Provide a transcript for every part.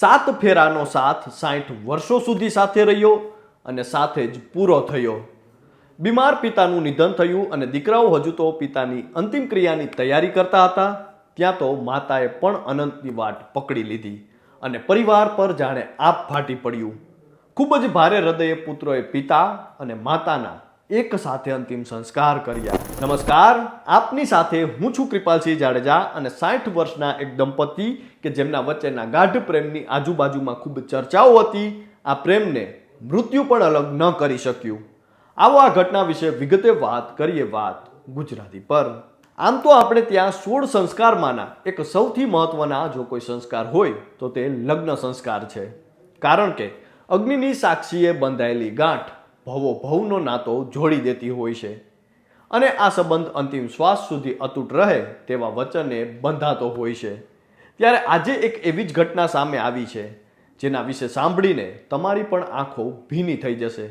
સાત ફેરાનો સાથ 60 વર્ષો સુધી સાથે રહ્યો અને સાથે જ પૂરો થયો। બીમાર પિતાનું નિધન થયું અને દીકરાઓ હજુ તો પિતાની અંતિમ ક્રિયાની તૈયારી કરતા હતા ત્યાં તો માતાએ પણ અનંતની વાટ પકડી લીધી અને પરિવાર પર જાણે આપ ફાટી પડ્યું। ખૂબ જ ભારે હૃદયે પુત્રોએ પિતા અને માતાના એક સાથે અંતિમ સંસ્કાર કર્યા। નમસ્કાર, આપની સાથે હું છું કૃપાલસિંહ જાડેજા અને 60 વર્ષના એક દંપતી કે જેમના વચ્ચેના ગાઢ પ્રેમની આજુબાજુમાં ખૂબ ચર્ચાઓ હતી। આ પ્રેમને મૃત્યુ પણ અલગ ન કરી શક્યું। આવો આ ઘટના વિશે વિગતે વાત કરીએ વાત ગુજરાતી પર। આમ તો આપણે ત્યાં 16 સંસ્કારમાંના એક સૌથી મહત્વના જો કોઈ સંસ્કાર હોય તો તે લગ્ન સંસ્કાર છે, કારણ કે અગ્નિની સાક્ષીએ બંધાયેલી ગાંઠ ભવો ભવનો નાતો જોડી દેતી હોય છે અને આ સંબંધ અંતિમ શ્વાસ સુધી અતૂટ રહે તેવા વચને બંધાતો હોય છે। ત્યારે આજે એક એવી જ ઘટના સામે આવી છે જેના વિશે સાંભળીને તમારી પણ આંખો ભીની થઈ જશે।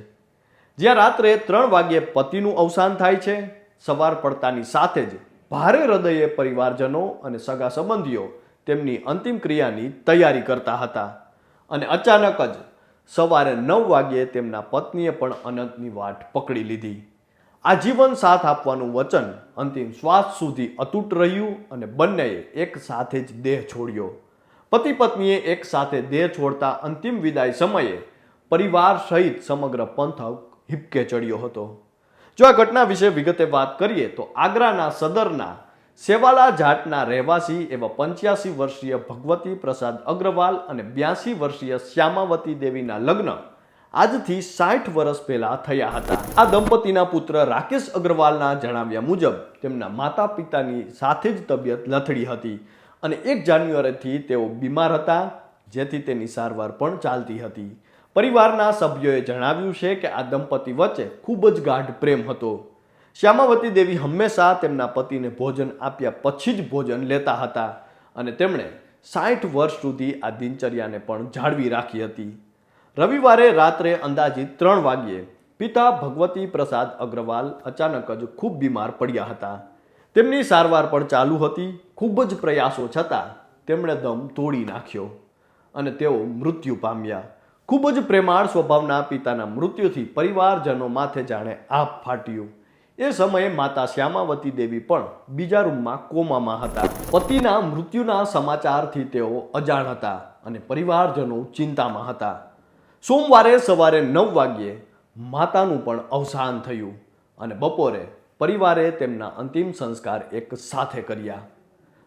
જ્યાં રાત્રે 3 વાગ્યે પતિનું અવસાન થાય છે, સવાર પડતાની સાથે જ ભારે હૃદયે પરિવારજનો અને સગા સંબંધીઓ તેમની અંતિમ ક્રિયાની તૈયારી કરતા હતા અને અચાનક જ સવારે 9 વાગ્યે તેમના પત્નીએ પણ અનંતની વાટ પકડી લીધી। આજીવન સાથ આપવાનું વચન અંતિમ શ્વાસ સુધી અતૂટ રહ્યું અને બંનેએ એક સાથે જ દેહ છોડ્યો। પતિ પત્નીએ એક સાથે દેહ છોડતા અંતિમ વિદાય સમયે પરિવાર સહિત સમગ્ર પંથક હિબકે ચડ્યો હતો। જો આ ઘટના વિશે વિગતે વાત કરીએ તો આગ્રાના સદરના સેવાલા જાટના રહેવાસી એવા 85 વર્ષીય ભગવતી પ્રસાદ અગ્રવાલ અને 82 વર્ષીય શ્યામાવતી દેવીના લગ્ન આજથી 60 વર્ષ પહેલા થયા હતા। આ દંપતીના પુત્ર રાકેશ અગ્રવાલના જણાવ્યા મુજબ તેમના માતા પિતાની સાથે જ તબિયત લથડી હતી અને 1 જાન્યુઆરીથી તેઓ બીમાર હતા, જેથી તેની સારવાર પણ ચાલતી હતી। પરિવારના સભ્યોએ જણાવ્યું છે કે આ દંપતી વચ્ચે ખૂબ જ ગાઢ પ્રેમ હતો। શ્યામાવતી દેવી હંમેશા તેમના પતિને ભોજન આપ્યા પછી જ ભોજન લેતા હતા અને તેમણે 60 વર્ષ સુધી આ દિનચર્યાને પણ જાળવી રાખી હતી। રવિવારે રાત્રે અંદાજિત 3 વાગ્યે પિતા ભગવતી પ્રસાદ અગ્રવાલ અચાનક જ ખૂબ બીમાર પડ્યા હતા। તેમની સારવાર પણ ચાલુ હતી। ખૂબ જ પ્રયાસો છતાં તેમણે દમ તોડી નાખ્યો અને તેઓ મૃત્યુ પામ્યા। ખૂબ જ પ્રેમાળ સ્વભાવના પિતાના મૃત્યુથી પરિવારજનો માથે જાણે આપ ફાટ્યું। એ સમયે માતા શ્યામાવતી દેવી પણ બીજા રૂમમાં કોમામાં હતા। પતિના મૃત્યુના સમાચારથી તેઓ અજાણ હતા અને પરિવારજનો ચિંતામાં હતા। સોમવારે સવારે 9 વાગ્યે માતાનું પણ અવસાન થયું અને બપોરે પરિવારે તેમના અંતિમ સંસ્કાર એક સાથે કર્યા।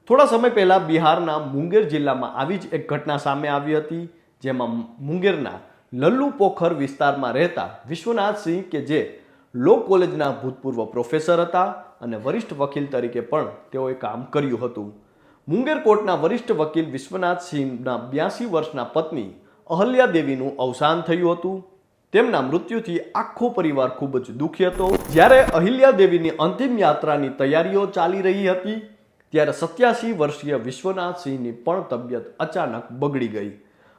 થોડા સમય પહેલા બિહારના મુંગેર જિલ્લામાં આવી જ એક ઘટના સામે આવી હતી, જેમાં મુંગેરના લલ્લુ પોખર વિસ્તારમાં રહેતા વિશ્વનાથસિંહ કે જે લો કોલેજના ભૂતપૂર્વ પ્રોફેસર હતા અને વરિષ્ઠ વકીલ તરીકે પણ તેઓએ કામ કર્યું હતું। મુંગેર કોર્ટના વરિષ્ઠ વકીલ વિશ્વનાથસિંહના 82 વર્ષના પત્ની અહલ્યા દેવીનું અવસાન થયું હતું। તેમના મૃત્યુથી આખો પરિવાર ખૂબ જ દુઃખી હતો। જ્યારે અહિલ્યા દેવીની અંતિમ યાત્રાની તૈયારીઓ ચાલી રહી હતી ત્યારે 87 વર્ષીય વિશ્વનાથસિંહની પણ તબિયત અચાનક બગડી ગઈ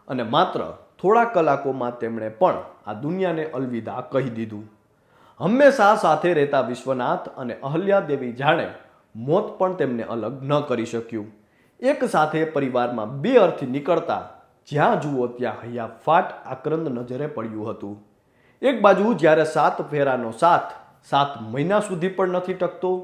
અને માત્ર થોડા કલાકોમાં તેમણે પણ આ દુનિયાને અલવિદા કહી દીધું। હંમેશા સાથે રહેતા વિશ્વનાથ અને અહલ્યા દેવી જાણે મોત પણ તેમને અલગ ન કરી શક્યું। એક સાથે પરિવારમાં 2 અર્થી નીકળતા જ્યાં જુઓ ત્યાં હૈયાફાટ આક્રંદ નજરે પડ્યું હતું। એક બાજુ જ્યારે 7 ફેરાનો સાથ 7 મહિના સુધી પણ નથી ટકતો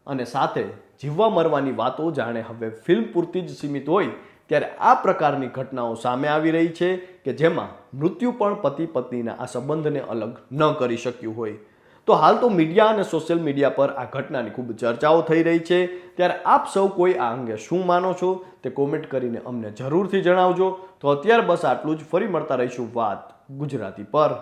અને સાથે જીવવા મરવાની વાતો જાણે હવે ફિલ્મ પૂરતી જ સીમિત હોય, ત્યારે આ પ્રકારની ઘટનાઓ સામે આવી રહી છે કે જેમાં મૃત્યુ પણ પતિ પત્નીના આ સંબંધને અલગ ન કરી શક્યું હોય। તો હાલ તો મીડિયા અને સોશિયલ મીડિયા પર આ ઘટનાની ખૂબ ચર્ચાઓ થઈ રહી છે। ત્યારે આપ સૌ કોઈ આ અંગે શું માનો છો તે કોમેન્ટ કરીને અમને જરૂરથી જણાવજો। તો અત્યારે બસ આટલું જ। ફરી મળતા રહીશું વાત ગુજરાતી પર।